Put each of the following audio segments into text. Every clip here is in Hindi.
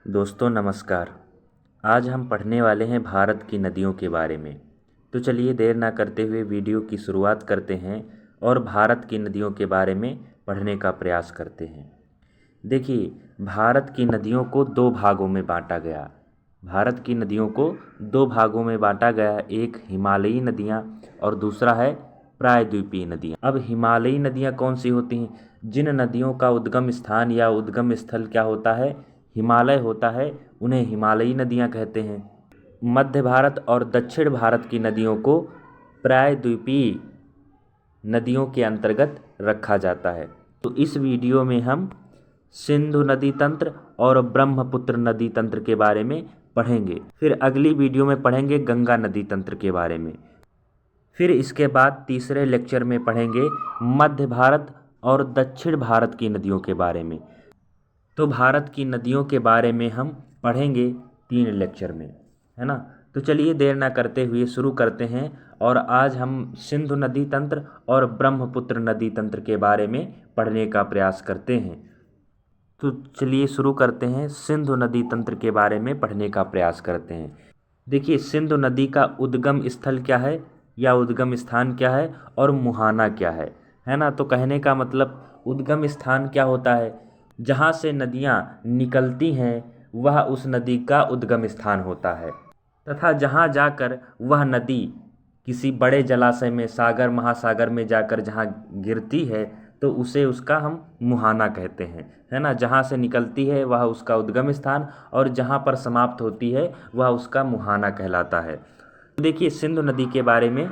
दोस्तों नमस्कार। आज हम पढ़ने वाले हैं भारत की नदियों के बारे में। तो चलिए देर ना करते हुए वीडियो की शुरुआत करते हैं और भारत की नदियों के बारे में पढ़ने का प्रयास करते हैं। देखिए, भारत की नदियों को दो भागों में बांटा गया। भारत की नदियों को दो भागों में बांटा गया, एक हिमालयी नदियाँ और दूसरा है प्रायद्वीपीय नदियाँ। अब हिमालयी नदियाँ कौन सी होती हैं? जिन नदियों का उद्गम स्थान या उद्गम स्थल क्या होता है? हिमालय होता है, उन्हें हिमालयी नदियाँ कहते हैं। मध्य भारत और दक्षिण भारत की नदियों को प्रायद्वीपीय नदियों के अंतर्गत रखा जाता है। तो इस वीडियो में हम सिंधु नदी तंत्र और ब्रह्मपुत्र नदी तंत्र के बारे में पढ़ेंगे। फिर अगली वीडियो में पढ़ेंगे गंगा नदी तंत्र के बारे में। फिर इसके बाद तीसरे लेक्चर में पढ़ेंगे मध्य भारत और दक्षिण भारत की नदियों के बारे में। तो भारत की नदियों के बारे में हम पढ़ेंगे 3 लेक्चर में, है ना। तो चलिए देर ना करते हुए शुरू करते हैं और आज हम सिंधु नदी तंत्र और ब्रह्मपुत्र नदी तंत्र के बारे में पढ़ने का प्रयास करते हैं। तो चलिए शुरू करते हैं, सिंधु नदी तंत्र के बारे में पढ़ने का प्रयास करते हैं। देखिए, सिंधु नदी का उद्गम स्थल क्या है या उद्गम स्थान क्या है और मुहाना क्या है ना। तो कहने का मतलब उद्गम स्थान क्या होता है? जहाँ से नदियाँ निकलती हैं वह उस नदी का उद्गम स्थान होता है, तथा जहाँ जाकर वह नदी किसी बड़े जलाशय में, सागर महासागर में जाकर जहाँ गिरती है तो उसे उसका हम मुहाना कहते हैं, है ना। जहाँ से निकलती है वह उसका उद्गम स्थान और जहाँ पर समाप्त होती है वह उसका मुहाना कहलाता है। देखिए सिंधु नदी के बारे में,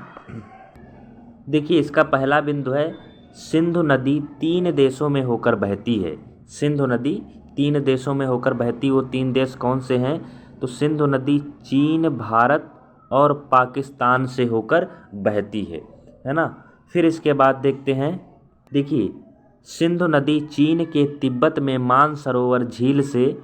देखिए इसका पहला बिंदु है सिंधु नदी 3 देशों में होकर बहती है। सिंधु नदी 3 देशों में होकर बहती, वो 3 देश कौन से हैं? तो सिंधु नदी चीन, भारत और पाकिस्तान से होकर बहती है ना। फिर इसके बाद देखते हैं, देखिए सिंधु नदी चीन के तिब्बत में मानसरोवर झील से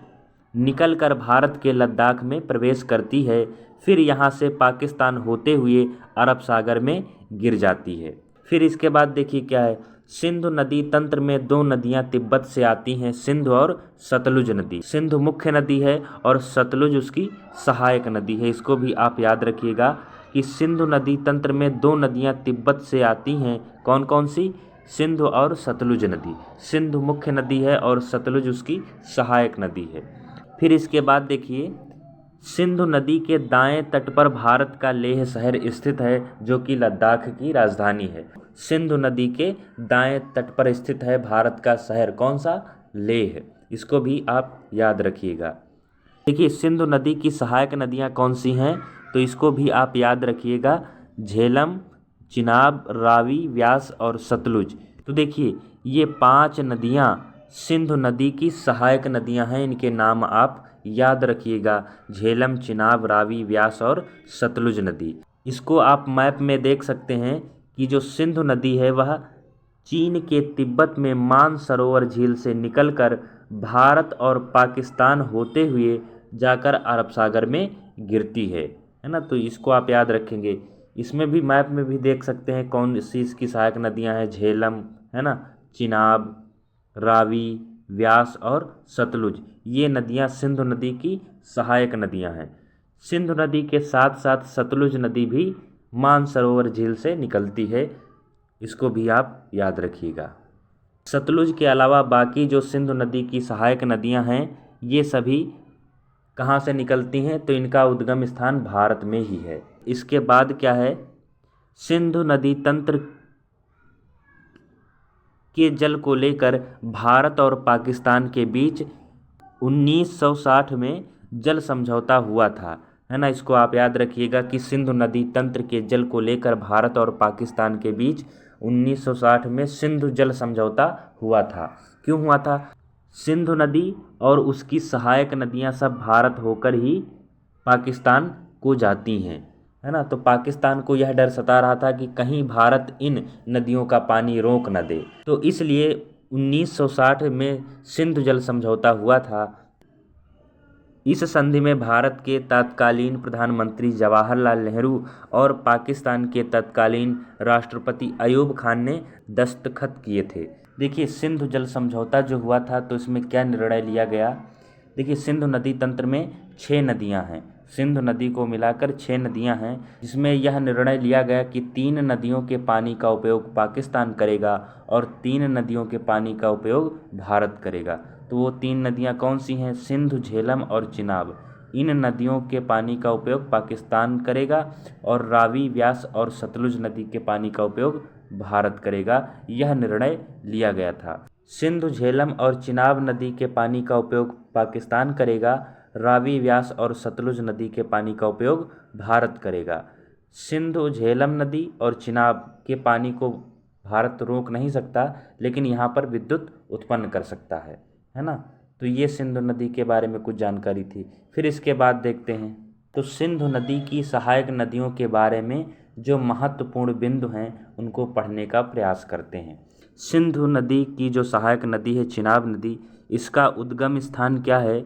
निकलकर भारत के लद्दाख में प्रवेश करती है, फिर यहाँ से पाकिस्तान होते हुए अरब सागर में गिर जाती है। फिर इसके बाद देखिए क्या है, सिंधु नदी तंत्र में 2 नदियाँ तिब्बत से आती हैं, सिंधु और सतलुज नदी। सिंधु मुख्य नदी है और सतलुज उसकी सहायक नदी है। इसको भी आप याद रखिएगा कि सिंधु नदी तंत्र में 2 नदियाँ तिब्बत से आती हैं। कौन कौन सी? सिंधु और सतलुज नदी। सिंधु मुख्य नदी है और सतलुज उसकी सहायक नदी है। फिर इसके बाद देखिए, सिंधु नदी के दाएं तट पर भारत का लेह शहर स्थित है, जो कि लद्दाख की राजधानी है। सिंधु नदी के दाएं तट पर स्थित है भारत का शहर, कौन सा? लेह। इसको भी आप याद रखिएगा। देखिए सिंधु नदी की सहायक नदियां कौन सी हैं? तो इसको भी आप याद रखिएगा, झेलम, चिनाब, रावी, व्यास और सतलुज। तो देखिए ये 5 नदियां सिंधु नदी की सहायक नदियां हैं। इनके नाम आप याद रखिएगा, झेलम, चिनाब, रावी, व्यास और सतलुज नदी। इसको आप मैप में देख सकते हैं कि जो सिंधु नदी है वह चीन के तिब्बत में मानसरोवर झील से निकलकर भारत और पाकिस्तान होते हुए जाकर अरब सागर में गिरती है ना। तो इसको आप याद रखेंगे। इसमें भी मैप में भी देख सकते हैं कौन सी इसकी सहायक नदियां हैं, झेलम, है ना, चिनाब, रावी, व्यास और सतलुज। ये नदियां सिंधु नदी की सहायक नदियां हैं। सिंधु नदी के साथ साथ सतलुज नदी भी मानसरोवर झील से निकलती है। इसको भी आप याद रखिएगा। सतलुज के अलावा बाकी जो सिंधु नदी की सहायक नदियां हैं ये सभी कहाँ से निकलती हैं? तो इनका उद्गम स्थान भारत में ही है। इसके बाद क्या है, सिंधु नदी तंत्र के जल को लेकर भारत और पाकिस्तान के बीच 1960 में जल समझौता हुआ था, है ना। इसको आप याद रखिएगा कि सिंधु नदी तंत्र के जल को लेकर भारत और पाकिस्तान के बीच 1960 में सिंधु जल समझौता हुआ था। क्यों हुआ था? सिंधु नदी और उसकी सहायक नदियां सब भारत होकर ही पाकिस्तान को जाती हैं, है ना। तो पाकिस्तान को यह डर सता रहा था कि कहीं भारत इन नदियों का पानी रोक न दे, तो इसलिए 1960 में सिंधु जल समझौता हुआ था। इस संधि में भारत के तत्कालीन प्रधानमंत्री जवाहरलाल नेहरू और पाकिस्तान के तत्कालीन राष्ट्रपति अयूब खान ने दस्तखत किए थे। देखिए सिंधु जल समझौता जो हुआ था तो इसमें क्या निर्णय लिया गया देखिए सिंधु नदी तंत्र में 6 नदियां हैं। सिंधु नदी को मिलाकर 6 नदियां हैं, जिसमें यह निर्णय लिया गया कि 3 नदियों के पानी का उपयोग पाकिस्तान करेगा और 3 नदियों के पानी का उपयोग भारत करेगा। तो वो 3 नदियां कौन सी हैं? सिंधु, झेलम और चिनाब। इन नदियों के पानी का उपयोग पाकिस्तान करेगा और रावी, व्यास और सतलुज नदी के पानी का उपयोग भारत करेगा, यह निर्णय लिया गया था। सिंधु, झेलम और चिनाब नदी के पानी का उपयोग पाकिस्तान करेगा, रावी, व्यास और सतलुज नदी के पानी का उपयोग भारत करेगा। सिंधु, झेलम नदी और चिनाब के पानी को भारत रोक नहीं सकता, लेकिन यहाँ पर विद्युत उत्पन्न कर सकता है ना। तो ये सिंधु नदी के बारे में कुछ जानकारी थी। फिर इसके बाद देखते हैं तो सिंधु नदी की सहायक नदियों के बारे में जो महत्वपूर्ण बिंदु हैं उनको पढ़ने का प्रयास करते हैं। सिंधु नदी की जो सहायक नदी है चिनाब नदी, इसका उद्गम स्थान क्या है?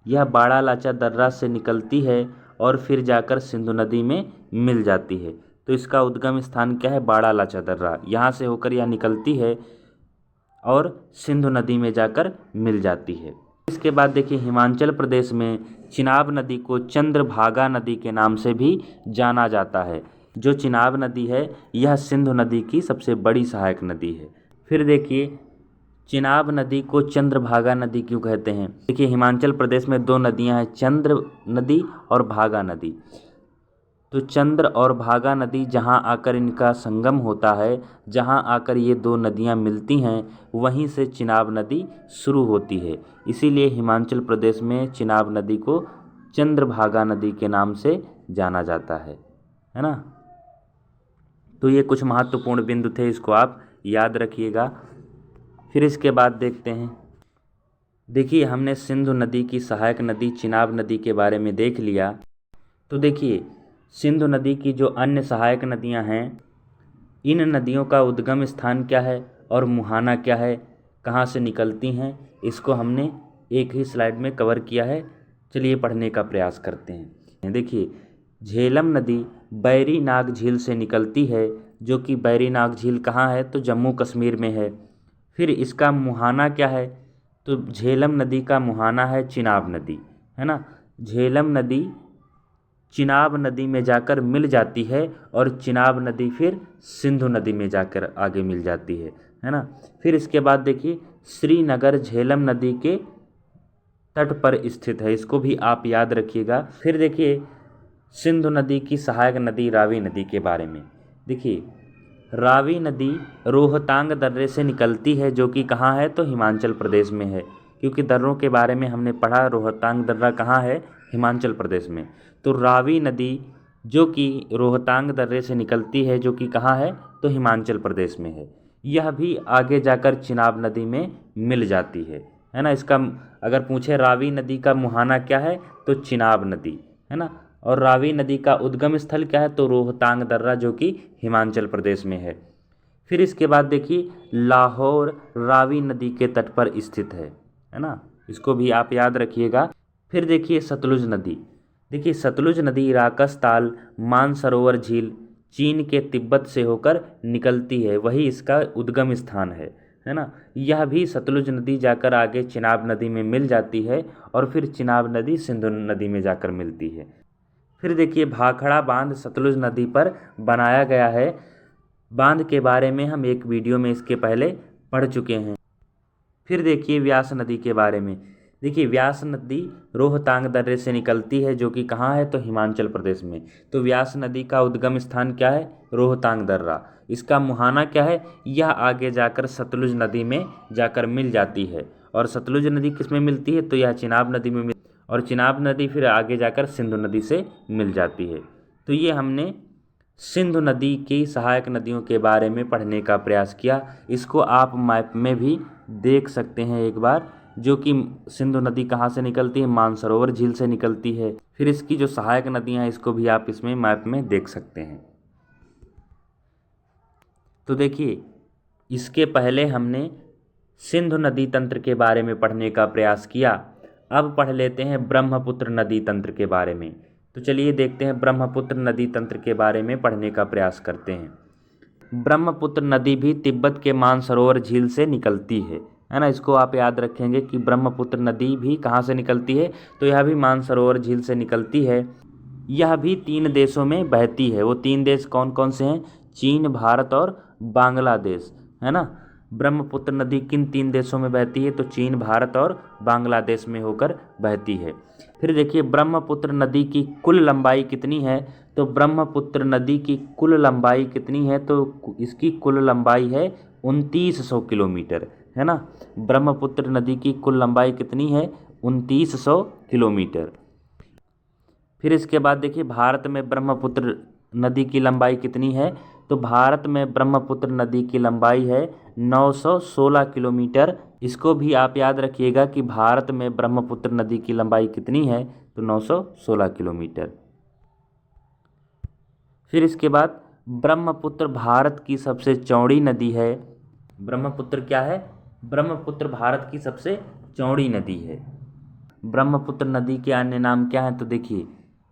यह बाड़ा लाचा दर्रा से निकलती है और फिर जाकर सिंधु नदी में मिल जाती है। तो इसका उद्गम स्थान क्या है? बाड़ा लाचा दर्रा। यहाँ से होकर यह निकलती है और सिंधु नदी में जाकर मिल जाती है। इसके बाद देखिए हिमाचल प्रदेश में चिनाब नदी को चंद्रभागा नदी के नाम से भी जाना जाता है। जो चिनाब नदी है यह सिंधु नदी की सबसे बड़ी सहायक नदी है। फिर देखिए चिनाब नदी को चंद्रभागा नदी क्यों कहते हैं? देखिए हिमाचल प्रदेश में 2 नदियां हैं, चंद्र नदी और भागा नदी। तो चंद्र और भागा नदी जहां आकर इनका संगम होता है, जहां आकर ये 2 नदियां मिलती हैं, वहीं से चिनाब नदी शुरू होती है। इसीलिए हिमाचल प्रदेश में चिनाब नदी को चंद्रभागा नदी के नाम से जाना जाता है ना। तो ये कुछ महत्वपूर्ण बिंदु थे, इसको आप याद रखिएगा। फिर इसके बाद देखते हैं, देखिए हमने सिंधु नदी की सहायक नदी चिनाब नदी के बारे में देख लिया। तो देखिए सिंधु नदी की जो अन्य सहायक नदियां हैं, इन नदियों का उद्गम स्थान क्या है और मुहाना क्या है, कहाँ से निकलती हैं, इसको हमने एक ही स्लाइड में कवर किया है। चलिए पढ़ने का प्रयास करते हैं। देखिए झेलम नदी बैरी नाग झील से निकलती है, जो कि बैरी नाग झील कहाँ है? तो जम्मू कश्मीर में है। फिर इसका मुहाना क्या है? तो झेलम नदी का मुहाना है चिनाब नदी, है ना। झेलम नदी चिनाब नदी में जाकर मिल जाती है और चिनाब नदी फिर सिंधु नदी में जाकर आगे मिल जाती है ना। फिर इसके बाद देखिए श्रीनगर झेलम नदी के तट पर स्थित है, इसको भी आप याद रखिएगा। फिर देखिए सिंधु नदी की सहायक नदी रावी नदी के बारे में। देखिए रावी नदी रोहतांग दर्रे से निकलती है, जो कि कहाँ है? तो हिमाचल प्रदेश में है, क्योंकि दर्रों के बारे में हमने पढ़ा। रोहतांग दर्रा कहाँ है? हिमाचल प्रदेश में। तो रावी नदी जो कि रोहतांग दर्रे से निकलती है, जो कि कहाँ है? तो हिमाचल प्रदेश में है। यह भी आगे जाकर चिनाब नदी में मिल जाती है ना। इसका अगर पूछे रावी नदी का मुहाना क्या है? तो चिनाब नदी, है ना। और रावी नदी का उद्गम स्थल क्या है? तो रोहतांग दर्रा, जो कि हिमाचल प्रदेश में है। फिर इसके बाद देखिए लाहौर रावी नदी के तट पर स्थित है ना, इसको भी आप याद रखिएगा। फिर देखिए सतलुज नदी। देखिए सतलुज नदी राकसताल मानसरोवर झील चीन के तिब्बत से होकर निकलती है, वही इसका उद्गम स्थान है ना। यह भी सतलुज नदी जाकर आगे चिनाब नदी में मिल जाती है और फिर चिनाब नदी सिंधु नदी में जाकर मिलती है। फिर देखिए भाखड़ा बांध सतलुज नदी पर बनाया गया है। बांध के बारे में हम एक वीडियो में इसके पहले पढ़ चुके हैं। फिर देखिए व्यास नदी के बारे में। देखिए व्यास नदी रोहतांग दर्रे से निकलती है, जो कि कहाँ है? तो हिमाचल प्रदेश में। तो व्यास नदी का उद्गम स्थान क्या है? रोहतांग दर्रा। इसका मुहाना क्या है? यह आगे जाकर सतलुज नदी में जाकर मिल जाती है। और सतलुज नदी किस में मिलती है? तो यह चिनाब नदी में और चिनाब नदी फिर आगे जाकर सिंधु नदी से मिल जाती है। तो ये हमने सिंधु नदी की सहायक नदियों के बारे में पढ़ने का प्रयास किया। इसको आप मैप में भी देख सकते हैं एक बार, जो कि सिंधु नदी कहाँ से निकलती है? मानसरोवर झील से निकलती है। फिर इसकी जो सहायक नदियाँ हैं इसको भी आप इसमें मैप में देख सकते हैं। तो देखिए इसके पहले हमने सिंधु नदी तंत्र के बारे में पढ़ने का प्रयास किया। अब पढ़ लेते हैं ब्रह्मपुत्र नदी तंत्र के बारे में। तो चलिए देखते हैं ब्रह्मपुत्र नदी तंत्र के बारे में पढ़ने का प्रयास करते हैं। ब्रह्मपुत्र नदी भी तिब्बत के मानसरोवर झील से निकलती है ना। इसको आप याद रखेंगे कि ब्रह्मपुत्र नदी भी कहाँ से निकलती है, तो यह भी मानसरोवर झील से निकलती है। यह भी 3 देशों में बहती है। वो 3 देश कौन कौन से हैं? चीन, भारत और बांग्लादेश, है ना। ब्रह्मपुत्र नदी किन 3 देशों में बहती है? तो चीन, भारत और बांग्लादेश में होकर बहती है। फिर देखिए ब्रह्मपुत्र नदी की कुल लंबाई कितनी है? तो ब्रह्मपुत्र नदी की कुल लंबाई कितनी है? तो इसकी कुल लंबाई है 2900 किलोमीटर, है ना। ब्रह्मपुत्र नदी की कुल लंबाई कितनी है? 2900 किलोमीटर। फिर इसके बाद देखिए भारत में ब्रह्मपुत्र नदी की लंबाई कितनी है? तो भारत में ब्रह्मपुत्र नदी की लंबाई है 916 किलोमीटर। इसको भी आप याद रखिएगा कि भारत में ब्रह्मपुत्र नदी की लंबाई कितनी है? तो 916 किलोमीटर। फिर इसके बाद ब्रह्मपुत्र भारत की सबसे चौड़ी नदी है। ब्रह्मपुत्र क्या है? ब्रह्मपुत्र भारत की सबसे चौड़ी नदी है। ब्रह्मपुत्र नदी के अन्य नाम क्या हैं? तो देखिए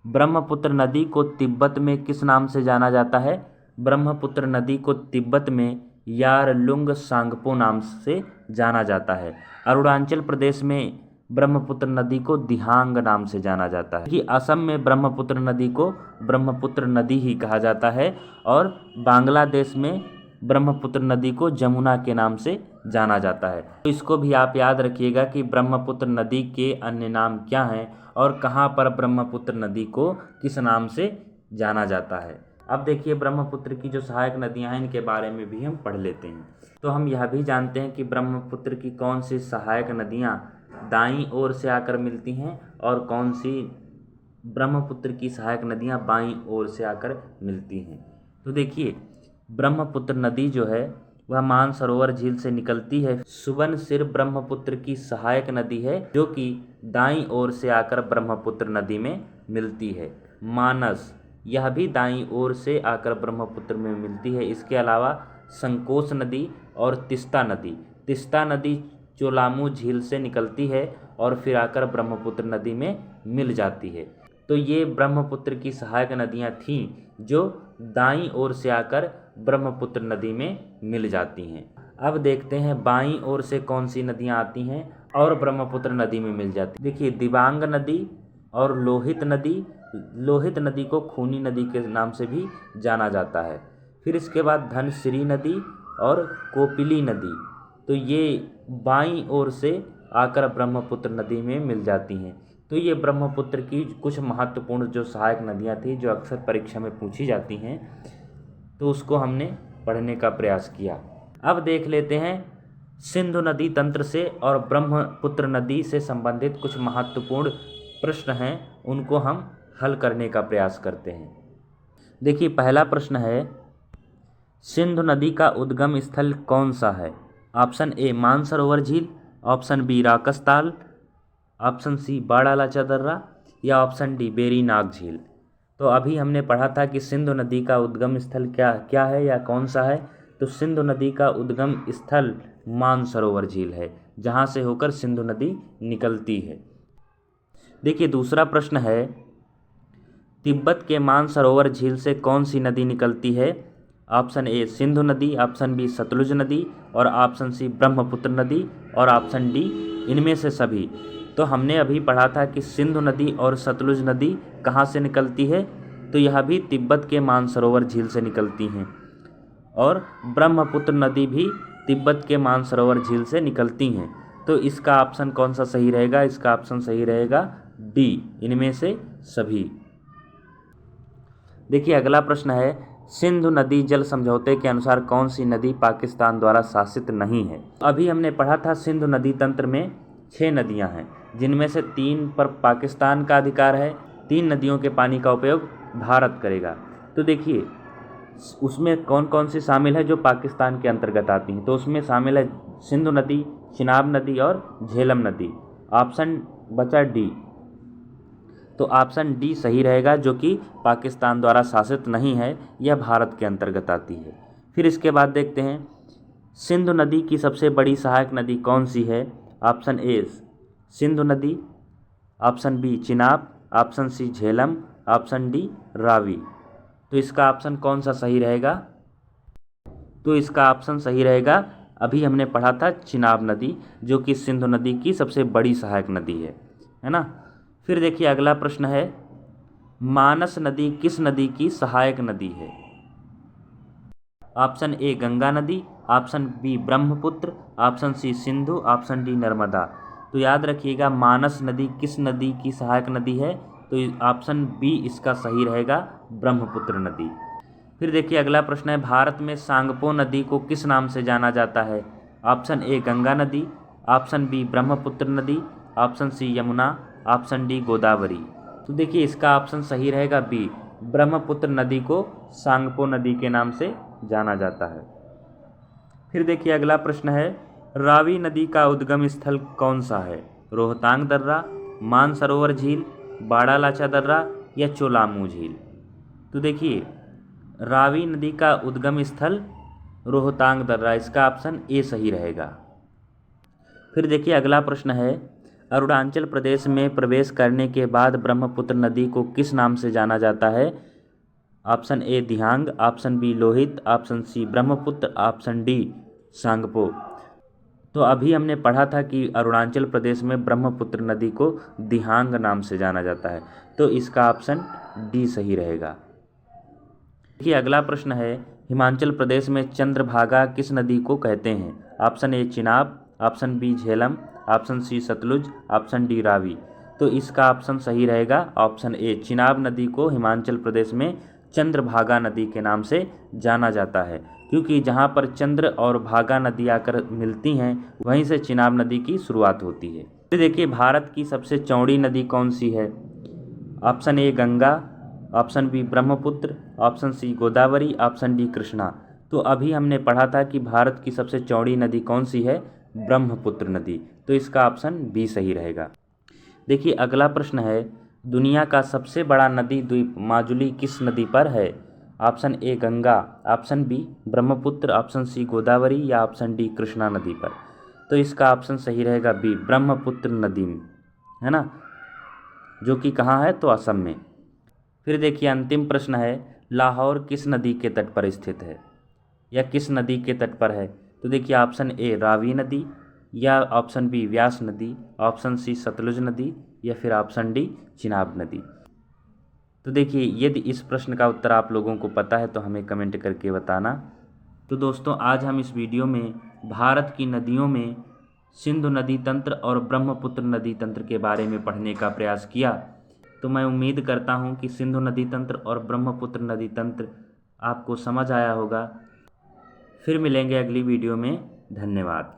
ब्रह्मपुत्र नदी को तिब्बत में किस नाम से जाना जाता है? ब्रह्मपुत्र नदी को तिब्बत में यारलुंग सांगपो नाम से जाना जाता है। अरुणाचल प्रदेश में ब्रह्मपुत्र नदी को दिहांग नाम से जाना जाता है। कि असम में ब्रह्मपुत्र नदी को ब्रह्मपुत्र नदी ही कहा जाता है और बांग्लादेश में ब्रह्मपुत्र नदी को जमुना के नाम से जाना जाता है। तो इसको भी आप याद रखिएगा कि ब्रह्मपुत्र नदी के अन्य नाम क्या हैं और कहाँ पर ब्रह्मपुत्र नदी को किस नाम से जाना जाता है। अब देखिए ब्रह्मपुत्र की जो सहायक नदियाँ हैं इनके बारे में भी हम पढ़ लेते हैं। तो हम यह भी जानते हैं कि ब्रह्मपुत्र की कौन सी सहायक नदियाँ दाईं ओर से आकर मिलती हैं और कौन सी ब्रह्मपुत्र की सहायक नदियाँ बाईं ओर से आकर मिलती हैं। तो देखिए ब्रह्मपुत्र नदी जो है वह मानसरोवर झील से निकलती है। सुबनसिर ब्रह्मपुत्र की सहायक नदी है जो कि दाईं ओर से आकर ब्रह्मपुत्र नदी में मिलती है। मानस यह भी दाईं ओर से आकर ब्रह्मपुत्र में मिलती है। इसके अलावा संकोच नदी और तिस्ता नदी चोलामू झील से निकलती है और फिर आकर ब्रह्मपुत्र नदी में मिल जाती है। तो ये ब्रह्मपुत्र की सहायक नदियाँ थीं जो दाईं ओर से आकर ब्रह्मपुत्र नदी में मिल जाती हैं। अब देखते हैं बाईं ओर से कौन सी नदियाँ आती हैं और ब्रह्मपुत्र नदी में मिल जाती। देखिए दिबांग नदी और लोहित नदी को खूनी नदी के नाम से भी जाना जाता है। फिर इसके बाद धनसिरी नदी और कोपिली नदी, तो ये बाईं ओर से आकर ब्रह्मपुत्र नदी में मिल जाती हैं। तो ये ब्रह्मपुत्र की कुछ महत्वपूर्ण जो सहायक नदियाँ थी जो अक्सर परीक्षा में पूछी जाती हैं, तो उसको हमने पढ़ने का प्रयास किया। अब देख लेते हैं सिंधु नदी तंत्र से और ब्रह्मपुत्र नदी से संबंधित कुछ महत्वपूर्ण प्रश्न हैं, उनको हम हल करने का प्रयास करते हैं। देखिए पहला प्रश्न है सिंधु नदी का उद्गम स्थल कौन सा है? ऑप्शन ए मानसरोवर झील, option B Rakastal, option C Baralacha दर्रा या ऑप्शन डी बेरीनाग झील। तो अभी हमने पढ़ा था कि सिंधु नदी का उद्गम स्थल क्या है या कौन सा है। तो सिंधु नदी का उद्गम स्थल मानसरोवर झील है जहाँ से होकर सिंधु नदी निकलती है। देखिए दूसरा प्रश्न है तिब्बत के मानसरोवर झील से कौन सी नदी निकलती है? ऑप्शन ए सिंधु नदी, ऑप्शन बी सतलुज नदी और ऑप्शन सी ब्रह्मपुत्र नदी और ऑप्शन डी इनमें से सभी। तो हमने अभी पढ़ा था कि सिंधु नदी और सतलुज नदी कहाँ से निकलती है? तो यह भी तिब्बत के मानसरोवर झील से निकलती हैं और ब्रह्मपुत्र नदी भी तिब्बत के मानसरोवर झील से निकलती हैं। तो इसका ऑप्शन कौन सा सही रहेगा? इसका ऑप्शन सही रहेगा डी, इनमें से सभी। देखिए अगला प्रश्न है सिंधु नदी जल समझौते के अनुसार कौन सी नदी पाकिस्तान द्वारा शासित नहीं है? अभी हमने पढ़ा था सिंधु नदी तंत्र में 6 नदियां हैं जिनमें से 3 पर पाकिस्तान का अधिकार है, 3 नदियों के पानी का उपयोग भारत करेगा। तो देखिए उसमें कौन कौन सी शामिल है जो पाकिस्तान के अंतर्गत आती हैं? तो उसमें शामिल है सिंधु नदी, चिनाब नदी और झेलम नदी। ऑप्शन बचा डी, तो ऑप्शन डी सही रहेगा जो कि पाकिस्तान द्वारा शासित नहीं है, यह भारत के अंतर्गत आती है। फिर इसके बाद देखते हैं सिंधु नदी की सबसे बड़ी सहायक नदी कौन सी है? ऑप्शन ए सिंधु नदी, option B Chenab, option C Jhelum, option D Ravi. तो इसका ऑप्शन कौन सा सही रहेगा? तो इसका ऑप्शन सही रहेगा अभी हमने पढ़ा था चिनाब नदी, जो कि सिंधु नदी की सबसे बड़ी सहायक नदी है ना। फिर देखिए अगला प्रश्न है, मानस नदी किस नदी की सहायक नदी है? ऑप्शन ए गंगा नदी, option B Brahmaputra, option C Sindhu, option D Narmada. तो याद रखिएगा मानस नदी किस नदी की सहायक नदी है, तो ऑप्शन बी इसका सही रहेगा, ब्रह्मपुत्र नदी। फिर देखिए अगला प्रश्न है, भारत में सांगपो नदी को किस नाम से जाना जाता है? ऑप्शन ए गंगा नदी, ऑप्शन बी ब्रह्मपुत्र नदी, option C Yamuna, option D Godavari. तो देखिए इसका ऑप्शन सही रहेगा बी, ब्रह्मपुत्र नदी को सांगपो नदी के नाम से जाना जाता है। फिर देखिए अगला प्रश्न है, रावी नदी का उद्गम स्थल कौन सा है? रोहतांग दर्रा, मानसरोवर झील, बाड़ालाचा दर्रा या चोलामू झील। तो देखिए रावी नदी का उद्गम स्थल रोहतांग दर्रा, इसका ऑप्शन ए सही रहेगा। फिर देखिए अगला प्रश्न है, अरुणाचल प्रदेश में प्रवेश करने के बाद ब्रह्मपुत्र नदी को किस नाम से जाना जाता है? Option A Dihang, option B Lohit, option C Brahmaputra, option D Tsangpo. तो अभी हमने पढ़ा था कि अरुणाचल प्रदेश में ब्रह्मपुत्र नदी को दिहांग नाम से जाना जाता है, तो इसका ऑप्शन डी सही रहेगा। देखिए अगला प्रश्न है, हिमाचल प्रदेश में चंद्रभागा किस नदी को कहते हैं? Option A Chenab, option B Jhelum, option C Sutlej, option D Ravi. तो इसका ऑप्शन सही रहेगा ऑप्शन ए, चिनाब नदी को हिमाचल प्रदेश में चंद्रभागा नदी के नाम से जाना जाता है, क्योंकि जहाँ पर चंद्र और भागा नदी आकर मिलती हैं वहीं से चिनाब नदी की शुरुआत होती है। फिर देखिए भारत की सबसे चौड़ी नदी कौन सी है? Option A Ganga, option B Brahmaputra, option C Godavari, option D Krishna. तो अभी हमने पढ़ा था कि भारत की सबसे चौड़ी नदी कौन सी है? ब्रह्मपुत्र नदी। तो इसका ऑप्शन बी सही रहेगा। देखिए अगला प्रश्न है, दुनिया का सबसे बड़ा नदी द्वीप माजुली किस नदी पर है? Option A Ganga, option B Brahmaputra, option C Godavari या ऑप्शन डी कृष्णा नदी पर। तो इसका ऑप्शन सही रहेगा बी, ब्रह्मपुत्र नदी में, है ना, जो कि कहाँ है? तो असम में। फिर देखिए अंतिम प्रश्न है, लाहौर किस नदी के तट पर स्थित है या किस नदी के तट पर है? तो देखिए ऑप्शन ए रावी नदी, या ऑप्शन बी व्यास नदी, ऑप्शन सी सतलुज नदी या फिर ऑप्शन डी चिनाब नदी। तो देखिए यदि इस प्रश्न का उत्तर आप लोगों को पता है तो हमें कमेंट करके बताना। तो दोस्तों आज हम इस वीडियो में भारत की नदियों में सिंधु नदी तंत्र और ब्रह्मपुत्र नदी तंत्र के बारे में पढ़ने का प्रयास किया। तो मैं उम्मीद करता हूं कि सिंधु नदी तंत्र और ब्रह्मपुत्र नदी तंत्र आपको समझ आया होगा। फिर मिलेंगे अगली वीडियो में। धन्यवाद।